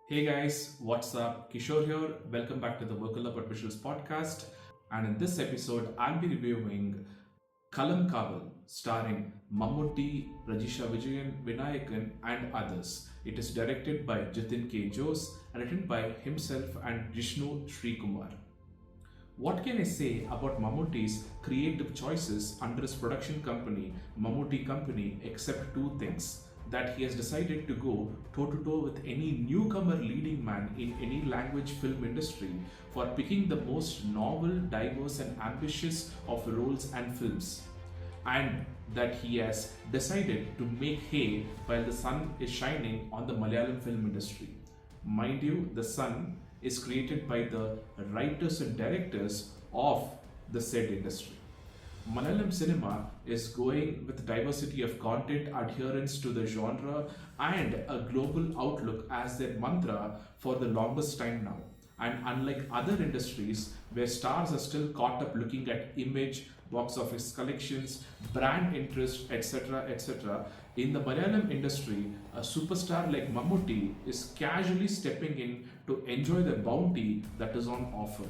Hey guys, what's up? Kishore here. Welcome back to the Workala but Visuals podcast. And in this episode, I'll be reviewing Kalamkaval, starring Mammootty, Rajisha Vijayan, Vinayakan, and others. It is directed by Jatin K. Jose and written by himself and Jishnu Srikumar. What can I say about Mammootty's creative choices under his production company, Mammootty Company, except two things? That he has decided to go toe to toe with any newcomer leading man in any language film industry for picking the most novel, diverse, and ambitious of roles and films. And that he has decided to make hay while the sun is shining on the Malayalam film industry. Mind you, the sun is created by the writers and directors of the said industry. Malayalam cinema is going with diversity of content, adherence to the genre, and a global outlook as their mantra for the longest time now. And unlike other industries where stars are still caught up looking at image, box office collections, brand interest, etc., in the Malayalam industry, a superstar like Mammootty is casually stepping in to enjoy the bounty that is on offer.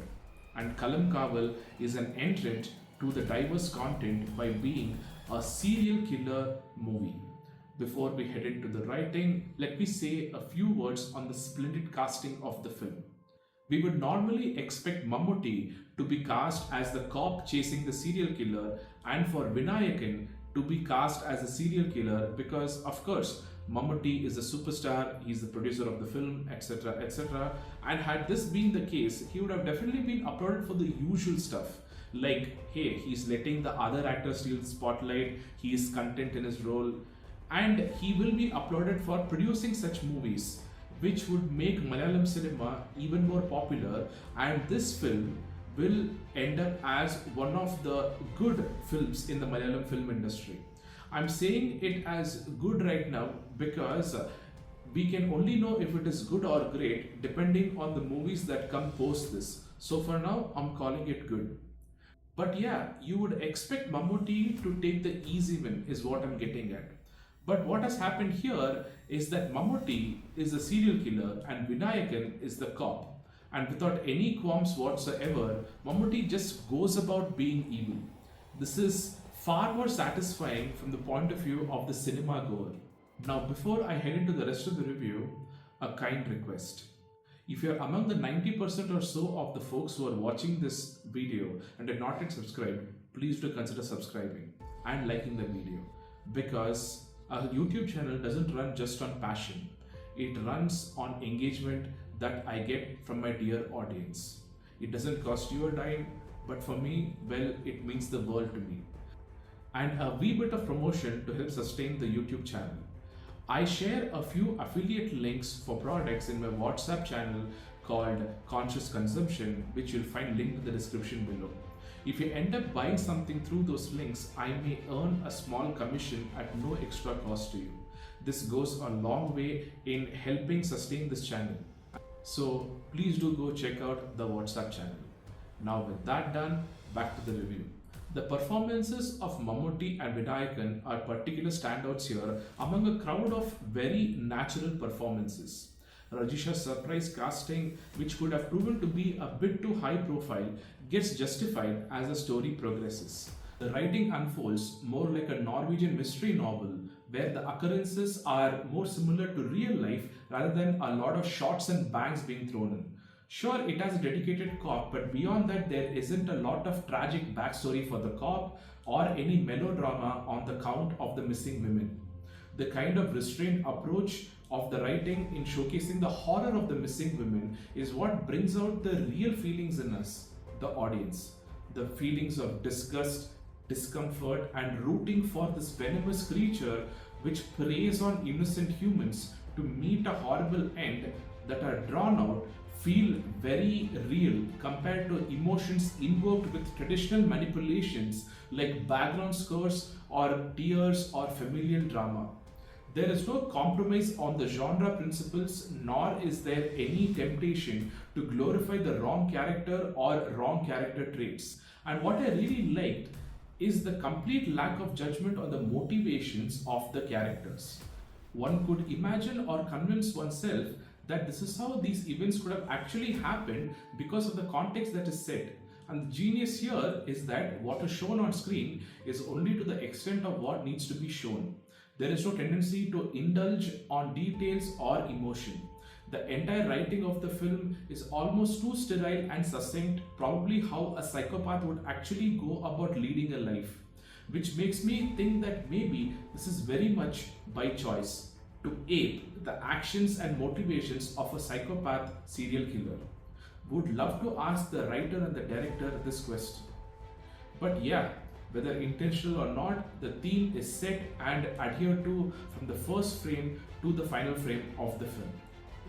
And Kalamkaval is an entrant to the diverse content by being a serial killer movie. Before we head into the writing, let me say a few words on the splendid casting of the film. We would normally expect Mammootty to be cast as the cop chasing the serial killer and for Vinayakan to be cast as a serial killer because, of course, Mammootty is a superstar, he's the producer of the film, etc. And had this been the case, he would have definitely been uploaded for the usual stuff. Like, hey, he's letting the other actors steal the spotlight, he is content in his role, and he will be uploaded for producing such movies, which would make Malayalam cinema even more popular. And this film will end up as one of the good films in the Malayalam film industry. I'm saying it as good right now because we can only know if it is good or great depending on the movies that come post this. So for now, I'm calling it good. But yeah, you would expect Mammootty to take the easy win, is what I'm getting at. But what has happened here is that Mammootty is the serial killer and Vinayakan is the cop. And without any qualms whatsoever, Mammootty just goes about being evil. This is far more satisfying from the point of view of the cinema goer. Now, before I head into the rest of the review, a kind request. If you're among the 90% or so of the folks who are watching this video and are not yet subscribed, please do consider subscribing and liking the video, because a YouTube channel doesn't run just on passion. It runs on engagement that I get from my dear audience. It doesn't cost you a dime, but for me, well, it means the world to me. And a wee bit of promotion to help sustain the YouTube channel. I share a few affiliate links for products in my WhatsApp channel called Conscious Consumption, which you'll find linked in the description below. If you end up buying something through those links, I may earn a small commission at no extra cost to you. This goes a long way in helping sustain this channel. So please do go check out the WhatsApp channel. Now with that done, back to the review. The performances of Mammootty and Vinayakan are particular standouts here among a crowd of very natural performances. Rajisha's surprise casting, which could have proven to be a bit too high profile, gets justified as the story progresses. The writing unfolds more like a Norwegian mystery novel where the occurrences are more similar to real life rather than a lot of shots and bangs being thrown in. Sure, it has a dedicated cop, but beyond that, there isn't a lot of tragic backstory for the cop or any melodrama on the count of the missing women. The kind of restrained approach of the writing in showcasing the horror of the missing women is what brings out the real feelings in us, the audience. The feelings of disgust, discomfort, and rooting for this venomous creature which preys on innocent humans to meet a horrible end that are drawn out feel very real compared to emotions invoked with traditional manipulations like background scores or tears or familial drama. There is no compromise on the genre principles, nor is there any temptation to glorify the wrong character or wrong character traits. And what I really liked is the complete lack of judgment on the motivations of the characters. One could imagine or convince oneself that this is how these events could have actually happened because of the context that is set. And the genius here is that what is shown on screen is only to the extent of what needs to be shown. There is no tendency to indulge on details or emotion. The entire writing of the film is almost too sterile and succinct, probably how a psychopath would actually go about leading a life. Which makes me think that maybe this is very much by choice, to ape the actions and motivations of a psychopath serial killer. Would love to ask the writer and the director this question. But yeah, whether intentional or not, the theme is set and adhered to from the first frame to the final frame of the film.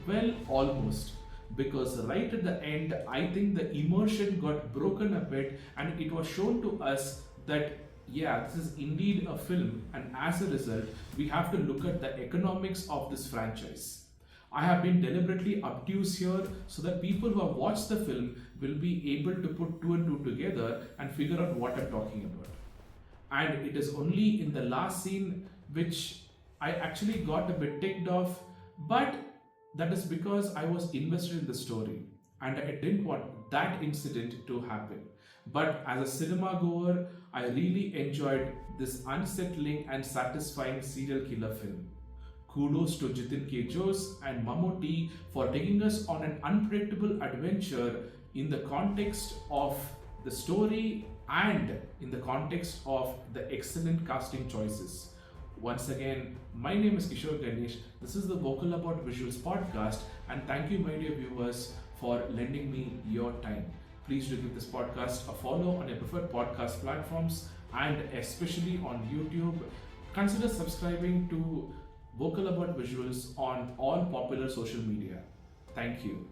Well, almost. Because right at the end, I think the immersion got broken a bit and it was shown to us that yeah, this is indeed a film, and as a result, we have to look at the economics of this franchise. I have been deliberately obtuse here so that people who have watched the film will be able to put two and two together and figure out what I'm talking about. And it is only in the last scene which I actually got a bit ticked off, but that is because I was invested in the story and I didn't want that incident to happen. But as a cinema goer, I really enjoyed this unsettling and satisfying serial killer film. Kudos to Jitin K. Jose and Mammootty for taking us on an unpredictable adventure in the context of the story and in the context of the excellent casting choices. Once again, my name is Kishore Ganesh. This is the Vocal About Visuals podcast, and thank you, my dear viewers, for lending me your time. Please do give this podcast a follow on your preferred podcast platforms and especially on YouTube. Consider subscribing to Vocal About Visuals on all popular social media. Thank you.